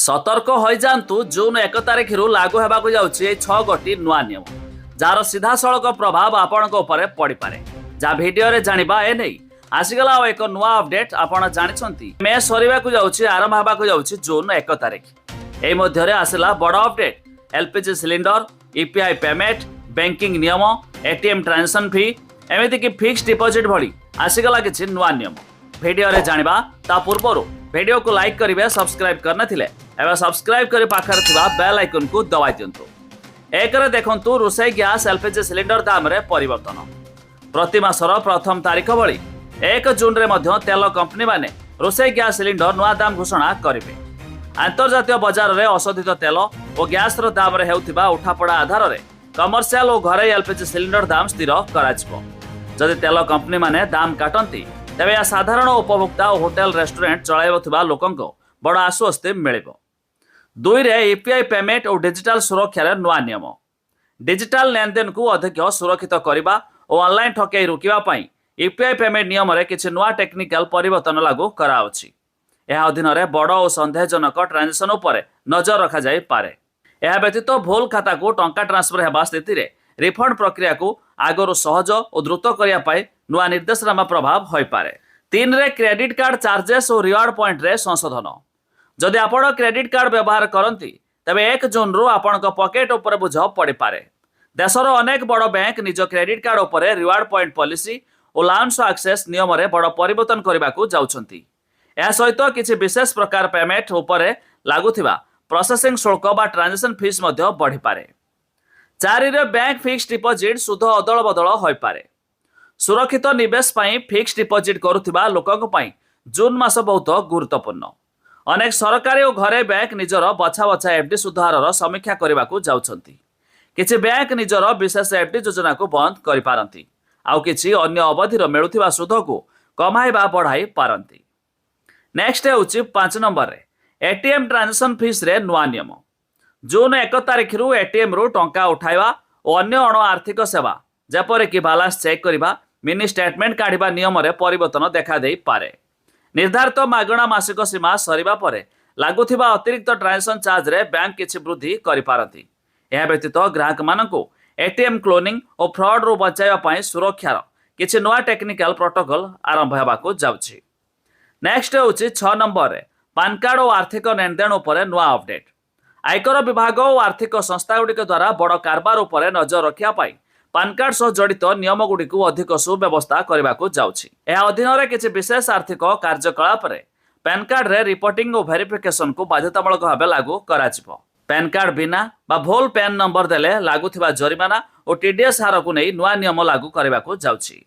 सतर्क हो जातु जून 1 तारिख लागू होगा जाऊँगी 6 गोटी नुआ नियम जार सीधा सड़क प्रभाव आपण पड़ पारे जहाँ भिडियो जाना ए नहीं आसीगला एक नुआ अपडेट आपण जानते मे सरिबा जाऊँगी आरंभ होगा जाऊँगी जून 1 तारिख एई मध्य आसला बड़ update LPG cylinder UPI payment banking नियम एटीएम ट्रांजेक्शन फी एमती कि फिक्स डिपोजिट भली आसीगला किछि नुआ नियम भिडियो जाना ता पूर्व वीडियो को लाइक करेंगे सब्सक्राइब करनथिले एवं सब्सक्राइब कर पाखर थिबा बेल आइकन को दबाई दियंतु। एक देखंतु रोषेई गैस एलपीजी सिलिंडर दाम रे परिवर्तन प्रति मासर प्रथम तारीख भली 1 जून रे मध्य तेल कंपनी माने रोषेई गैस सिलिंडर नुआ दाम घोषणा करिवे। अंतर्जातीय बजार रे अशोधित तेल और गैस रो दाम रे हेउथिबा उठापड़ा आधार रे कमर्शियल और घरे एलपीजी सिलिंडर दाम स्थिर कराजिवो। जदि तेल कंपनी माने दाम काटंती तेबे या साधारण उपभोक्ता और होटेल रेस्टोरेंट चलाइबा लोकंको बड़ आश्वस्ति मिलिबो। 2 रे यूपीआई पेमेंट और डिजिटल सुरक्षा नुआ नियम डिजिटल लेनदेन को अधिक सुरक्षित करने और ऑनलाइन ठकई रोकवा पाई यूपीआई पेमेंट नियम रे किछि नुआ टेक्निकल परिवर्तन लागू कराउछि। यह अधीन रे बड़ और संदेहजनक ट्रांजेक्शन उपर नजर रखा जाय पारे। यह व्यतीत भूल खाता को टंका ट्रांसफर हेबा स्थिति रे रिफंड प्रक्रिया को आगरो सहज और द्रुत करने नुआ निर्देशनामा प्रभाव हो पारे। 3 रे क्रेडिट कार्ड चार्जेस और रिवार्ड पॉइंट रे संशोधन जदि आपण क्रेडिट कार्ड व्यवहार करती तेबे 1 जून रु आपण पॉकेट उपर बोझ पड़ पारे। देशर अनेक बड़ बैंक निज क्रेडिट कार्ड उपर रिवार्ड पॉइंट पॉलिसी और लाउंज एक्सेस नियम रे बड़ परिवर्तन करने को जाउछंती। या सहित किछि विशेष प्रकार पेमेंट उपर लागुथिबा प्रोसेसिंग शुल्क बा ट्रांजेक्शन फीस मध्य बढ़ी पारे। 4 रे बैंक फिक्स डिपोजिट सुध अदल बदल हो पारे। सुरक्षित निवेश पाई फिक्स डिपोजिट करुथिबा लोकंक पाई जून मास बहुत गुरुत्वपूर्ण। अनेक सरकारी और घरे बैंक निजर बछा बछा एफडी सुधार समीक्षा करने को जाउछंती। किछि बैंक निजर विशेष एफडी योजना को बंद करि पारंती आउ किछि अन्य अवधिर मिलुथिबा सुध को कमाइबा बढ़ाई पारंती। नेक्स्ट हेउछि 5 नंबर रे एटीएम ट्रांजेक्शन फीस रे नुआ नियम जून 1 तारिख रु एटीएम रु टंका उठाइबा और अन्य अण आर्थिक सेवा जेपर कि बैलेंस चेक करबा मिनी स्टेटमेंट काढ़ा नियम रे परिवर्तन देखा दे पारे। निर्धारित मागणा मासिक सीमा सरिबा परे लागुथिबा अतिरिक्त ट्रांजेक्शन चार्ज रे बैंक किछि वृद्धि करि पारती। यह व्यतीत ग्राहक मानकु एटीएम क्लोनिंग और फ्रॉड रु बचाइबा पई सुरक्षार किछि नुआ टेक्निकल प्रोटोकॉल आरंभ हेबाकु जाउछि। नेक्स्ट होउछि 6 नंबर रे पान कार्ड और आर्थिक लेनदेन उपर नुआ अपडेट आयकर विभाग और आर्थिक संस्था गुड़िक द्वारा बड़ कारबार उपर नजर रखिया पाई पान कार्ड सह जड़ित नियम गुड़िक अधिक सुव्यवस्था करने को जाउछि। यह अधीन रे किछि विशेष आर्थिक कार्यकलाप रे पैन कार्ड रे रिपोर्टिंग और वेरिफिकेशन को बाध्यतामूलक भाव लागू कराजिवो। पैन कार्ड बिना बा भूल पैन नंबर देले लागुथिबा जरिमाना और टीडीएस हार को नहीं नुआ नियम लागू करने को जाउछि।